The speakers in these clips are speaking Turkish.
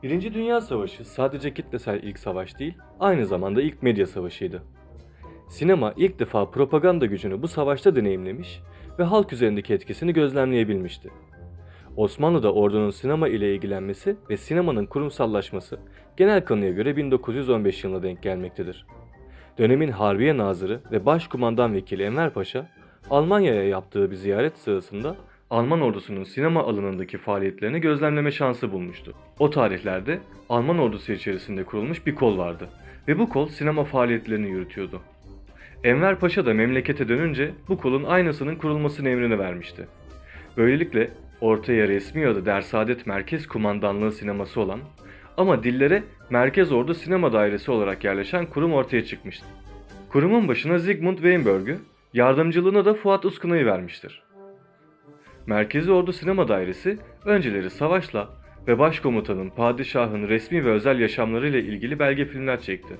Birinci Dünya Savaşı sadece kitlesel ilk savaş değil, aynı zamanda ilk medya savaşıydı. Sinema ilk defa propaganda gücünü bu savaşta deneyimlemiş ve halk üzerindeki etkisini gözlemleyebilmişti. Osmanlı'da ordunun sinema ile ilgilenmesi ve sinemanın kurumsallaşması genel kanıya göre 1915 yılına denk gelmektedir. Dönemin Harbiye Nazırı ve Başkumandan Vekili Enver Paşa, Almanya'ya yaptığı bir ziyaret sırasında Alman ordusunun sinema alanındaki faaliyetlerini gözlemleme şansı bulmuştu. O tarihlerde Alman ordusu içerisinde kurulmuş bir kol vardı ve bu kol sinema faaliyetlerini yürütüyordu. Enver Paşa da memlekete dönünce bu kolun aynısının kurulmasını emrini vermişti. Böylelikle ortaya resmi adı Dersaadet Merkez Kumandanlığı Sineması olan ama dillere Merkez Ordu Sinema Dairesi olarak yerleşen kurum ortaya çıkmıştı. Kurumun başına Zygmunt Weinberg'ü, yardımcılığına da Fuat Uskuna'yı vermiştir. Merkezi Ordu Sinema Dairesi önceleri savaşla ve başkomutanın, padişahın resmi ve özel yaşamlarıyla ilgili belge filmler çekti.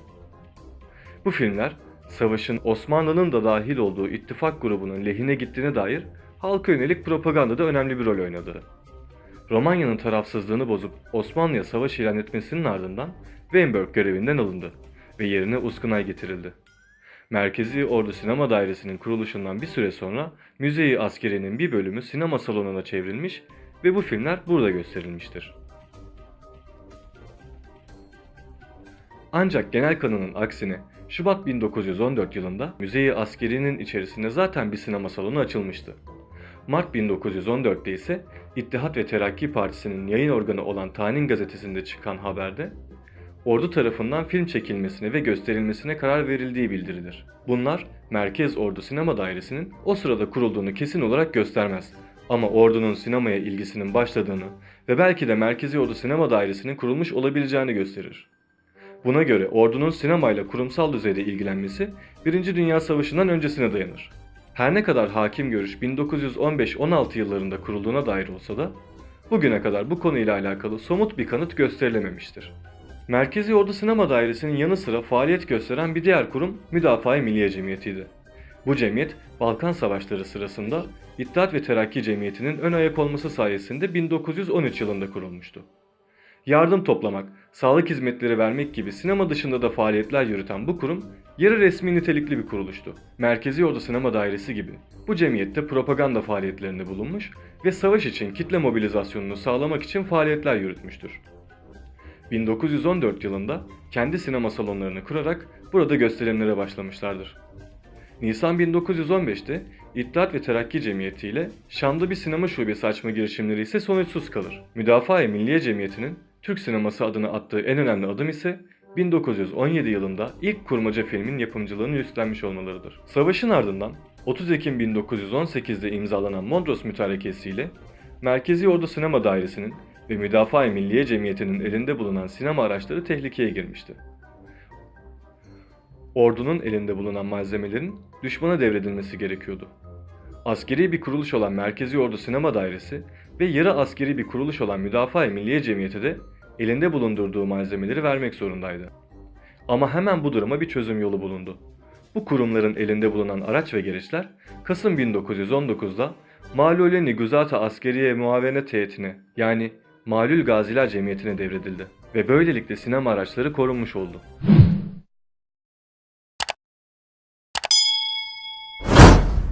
Bu filmler savaşın Osmanlı'nın da dahil olduğu ittifak grubunun lehine gittiğine dair halka yönelik propagandada önemli bir rol oynadı. Romanya'nın tarafsızlığını bozup Osmanlı'ya savaş ilan etmesinin ardından Weinberg görevinden alındı ve yerine Uskunay getirildi. Merkezi Ordu Sinema Dairesi'nin kuruluşundan bir süre sonra Müze-i Askeri'nin bir bölümü sinema salonuna çevrilmiş ve bu filmler burada gösterilmiştir. Ancak genel kanının aksine Şubat 1914 yılında Müze-i Askeri'nin içerisinde zaten bir sinema salonu açılmıştı. Mart 1914'te ise İttihat ve Terakki Partisi'nin yayın organı olan Tanin gazetesinde çıkan haberde ordu tarafından film çekilmesine ve gösterilmesine karar verildiği bildirilir. Bunlar Merkez Ordu Sinema Dairesi'nin o sırada kurulduğunu kesin olarak göstermez. Ama ordunun sinemaya ilgisinin başladığını ve belki de Merkezi Ordu Sinema Dairesi'nin kurulmuş olabileceğini gösterir. Buna göre ordunun sinemayla kurumsal düzeyde ilgilenmesi 1. Dünya Savaşı'ndan öncesine dayanır. Her ne kadar hakim görüş 1915-16 yıllarında kurulduğuna dair olsa da bugüne kadar bu konuyla alakalı somut bir kanıt gösterilememiştir. Merkezi Ordu Sinema Dairesi'nin yanı sıra faaliyet gösteren bir diğer kurum Müdafaa-i Milliye Cemiyeti'ydi. Bu cemiyet Balkan Savaşları sırasında İttihat ve Terakki Cemiyeti'nin ön ayak olması sayesinde 1913 yılında kurulmuştu. Yardım toplamak, sağlık hizmetleri vermek gibi sinema dışında da faaliyetler yürüten bu kurum yarı resmi nitelikli bir kuruluştu. Merkezi Ordu Sinema Dairesi gibi bu cemiyette propaganda faaliyetlerinde bulunmuş ve savaş için kitle mobilizasyonunu sağlamak için faaliyetler yürütmüştür. 1914 yılında kendi sinema salonlarını kurarak burada gösterimlere başlamışlardır. Nisan 1915'te İttihat ve Terakki Cemiyeti ile Şam'da bir sinema şubesi açma girişimleri ise sonuçsuz kalır. Müdafaa-i Milliye Cemiyeti'nin Türk sineması adına attığı en önemli adım ise 1917 yılında ilk kurmaca filmin yapımcılığını üstlenmiş olmalarıdır. Savaşın ardından 30 Ekim 1918'de imzalanan Mondros Mütarekesi ile Merkezi Ordu Sinema Dairesi'nin ve Müdafaa-i Milliye Cemiyeti'nin elinde bulunan sinema araçları tehlikeye girmişti. Ordunun elinde bulunan malzemelerin düşmana devredilmesi gerekiyordu. Askeri bir kuruluş olan Merkezi Ordu Sinema Dairesi ve yarı askeri bir kuruluş olan Müdafaa-i Milliye Cemiyeti de elinde bulundurduğu malzemeleri vermek zorundaydı. Ama hemen bu duruma bir çözüm yolu bulundu. Bu kurumların elinde bulunan araç ve gereçler Kasım 1919'da Malule Niguzata Askeriye Muavenet Heyeti'ne yani Malül Gaziler Cemiyeti'ne devredildi ve böylelikle sinema araçları korunmuş oldu.